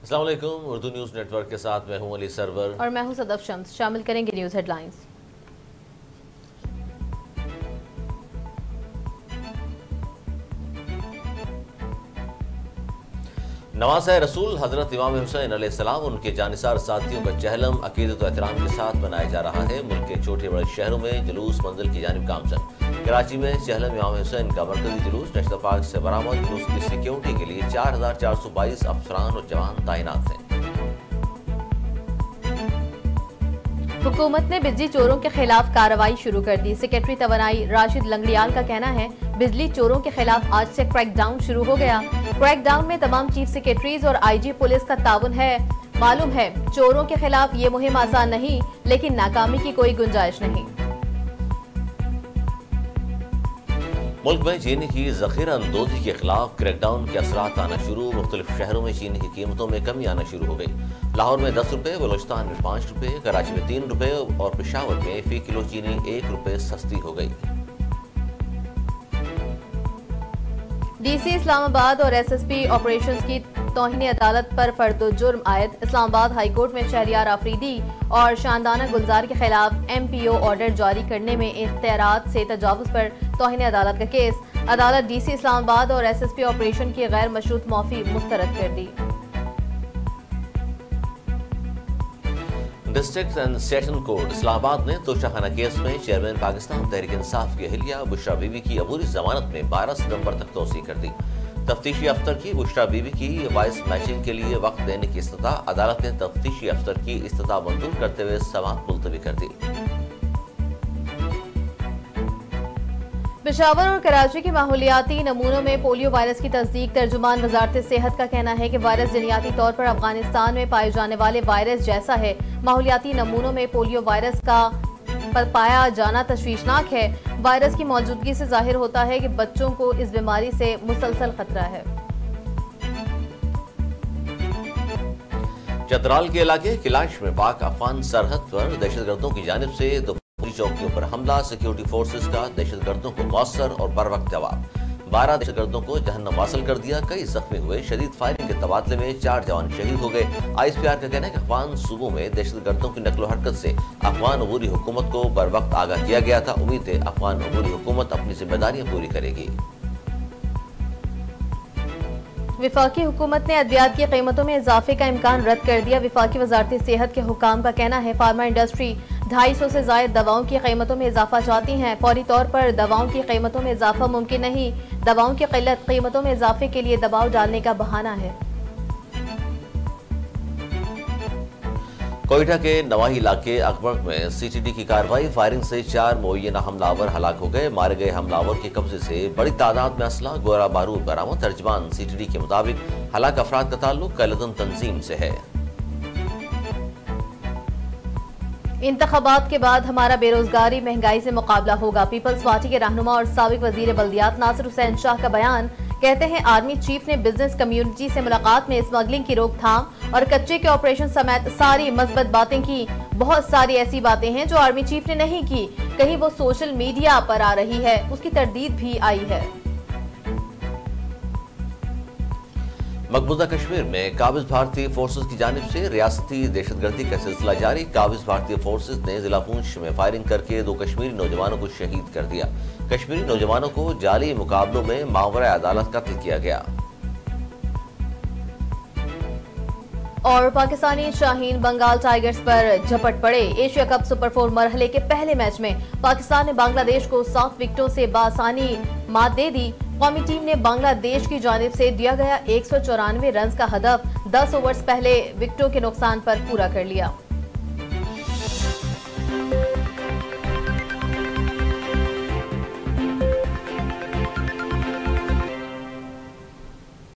अस्सलाम वालेकुम। Urdu news network के साथ मैं हूं अली सरवर और मैं हूं सदफ शम्स। शामिल करेंगे न्यूज़ हेडलाइंस। नवाज़ रसूल हज़रत इमाम हुसैन अलैहिस्सलाम उनके जानिसार साथियों का चहलम अक़ीदत व एहतराम के साथ मनाया जा रहा है। मुल्क के छोटे बड़े शहरों में जुलूस मंजिल की जानिब गामजन। कराची में चहलम इमाम हुसैन का मरकजी जुलूस नेशनल पार्क से बरामद। जुलूस की सिक्योरिटी के लिए 4422 अफसरान और जवान तैनात हैं। हुकूमत ने बिजली चोरों के खिलाफ कार्रवाई शुरू कर दी। सेक्रेटरी तवानाई राशिद लंगड़ियाल का कहना है, बिजली चोरों के खिलाफ आज से क्रैकडाउन शुरू हो गया। क्रैकडाउन में तमाम चीफ सेक्रेटरीज और आईजी पुलिस का ताउन है। मालूम है चोरों के खिलाफ ये मुहिम आसान नहीं, लेकिन नाकामी की कोई गुंजाइश नहीं। मुल्क में चीनी की ज़ख़ीरा अंदोज़ी के खिलाफ क्रैकडाउन के असरात आना शुरू। मुख्तलिफ शहरों में चीनी की कीमतों में कमी आना शुरू हो गई। लाहौर में 10 रुपये, बलोचिस्तान में 5 रुपये, कराची में 3 रुपये और पेशावर में फी किलो चीनी 1 रुपये सस्ती हो गई। डीसी इस्लामाबाद और एसएसपी ऑपरेशंस की तौहीन अदालत पर फर्द जुर्म आयद। इस्लामाबाद हाई कोर्ट में शहरियार आफरीदी और शानदाना गुलजार के खिलाफ एमपीओ ऑर्डर जारी करने में इख्तियारात से तजावुज पर तौहीन अदालत का केस। अदालत डीसी इस्लामाबाद और एसएसपी ऑपरेशन की गैर मशरूत माफी मुस्तरद कर दी। District and session court Islamabad ने तोशाखाना केस में चेयरमैन पाकिस्तान तहरीक इंसाफ की अहलिया बुशरा बीबी की अबूरी जमानत में 12 सितंबर तक तोसी कर दी। तफ्तीशी अफसर की बुशरा बीबी की वॉइस मैचिंग के लिए वक्त देने की इस्तता अदालत ने तफ्तीशी अफसर की इस्तता मंजूर करते हुए समाअत मुलतवी कर दी। पेशावर और कराची के माहौलियाती नमूनों में पोलियो वायरस की तस्दीक। तर्जुमान वजारत सेहत का कहना है कि वायरस जनियाती तौर पर अफगानिस्तान में पाए जाने वाले वायरस जैसा है। माहौलियाती नमूनों में पोलियो वायरस का पाया जाना तशवीशनाक है। वायरस की मौजूदगी से जाहिर होता है कि बच्चों को इस बीमारी से मुसलसल खतरा है। चतराल के इलाके किलाश में पाक अफगान सरहद पर दहशतगर्दों की जानिब से चौकियों पर हमला। सिक्योरिटी फोर्सेस का दहशतगर्दों को मौसर और बर वक्त जवाब। 12 दहशतगर्दों को जहन्नम वासल कर दिया। कई जख्मी हुए। शदीद फायरिंग के तबादले में 4 जवान शहीद हो गए। ISPR का कहना है कि अफगान सूबों में दहशतगर्दों की नकलो हरकत से अफगान अबूरी हुकूमत को बर वक्त आगाह किया गया था। उम्मीद है अफगान अबूरी हुकूमत अपनी जिम्मेदारियां पूरी करेगी। विफाकी हुकूमत ने अद्वियात की कीमतों में इजाफे का इम्कान रद्द कर दिया। विफाकी वजारती सेहत के हुकाम का कहना है, फार्मा इंडस्ट्री 250 से ज्यादा दवाओं की कीमतों में इजाफा चाहती हैं। फौरी तौर पर दवाओं की कीमतों में इजाफा मुमकिन नहीं। दवाओं की किल्लत कीमतों में इजाफे के लिए दबाव डालने का बहाना है। कोयटा के नवाही इलाके अकबर में CTD की कार्रवाई। फायरिंग से 4 मुअय्यना हमलावर हलाक हो गए। मारे गए हमलावर के कब्जे से बड़ी तादाद में असला गोला बारूद बरामद। तर्जमान CTD के मुताबिक हलाक अफराद का ताल्लुक कलदन तंजीम से है। इंतखाबात के बाद हमारा बेरोजगारी महंगाई से मुकाबला होगा। पीपल्स पार्टी के रहनुमा और साबिक वजीर बल्दियात नासिर हुसैन शाह का बयान। कहते हैं, आर्मी चीफ ने बिजनेस कम्युनिटी से मुलाकात में स्मगलिंग की रोकथाम और कच्चे के ऑपरेशन समेत सारी मस्बत बातें की। बहुत सारी ऐसी बातें हैं जो आर्मी चीफ ने नहीं की। कहीं वो सोशल मीडिया पर आ रही है, उसकी तरदीद भी आई है। मकबूजा कश्मीर में काबिज भारतीय फोर्सेस की जानिब से रियासती दहशतगर्दी का सिलसिला जारी। काबिज भारतीय फोर्सेस ने जिला पूंछ में फायरिंग करके 2 कश्मीरी नौजवानों को शहीद कर दिया। कश्मीरी नौजवानों को जाली मुकाबलों में मावरा अदालत कत्ल किया गया। और पाकिस्तानी शाहीन बंगाल टाइगर्स पर झपट पड़े। एशिया कप सुपर 4 मरहले के पहले मैच में पाकिस्तान ने बांग्लादेश को 7 विकेटों से बासानी मात दे दी। कौमी टीम ने बांग्लादेश की जानिब से दिया गया 194 रन का हदफ 10 ओवर्स पहले विकेटों के नुकसान पर पूरा कर लिया।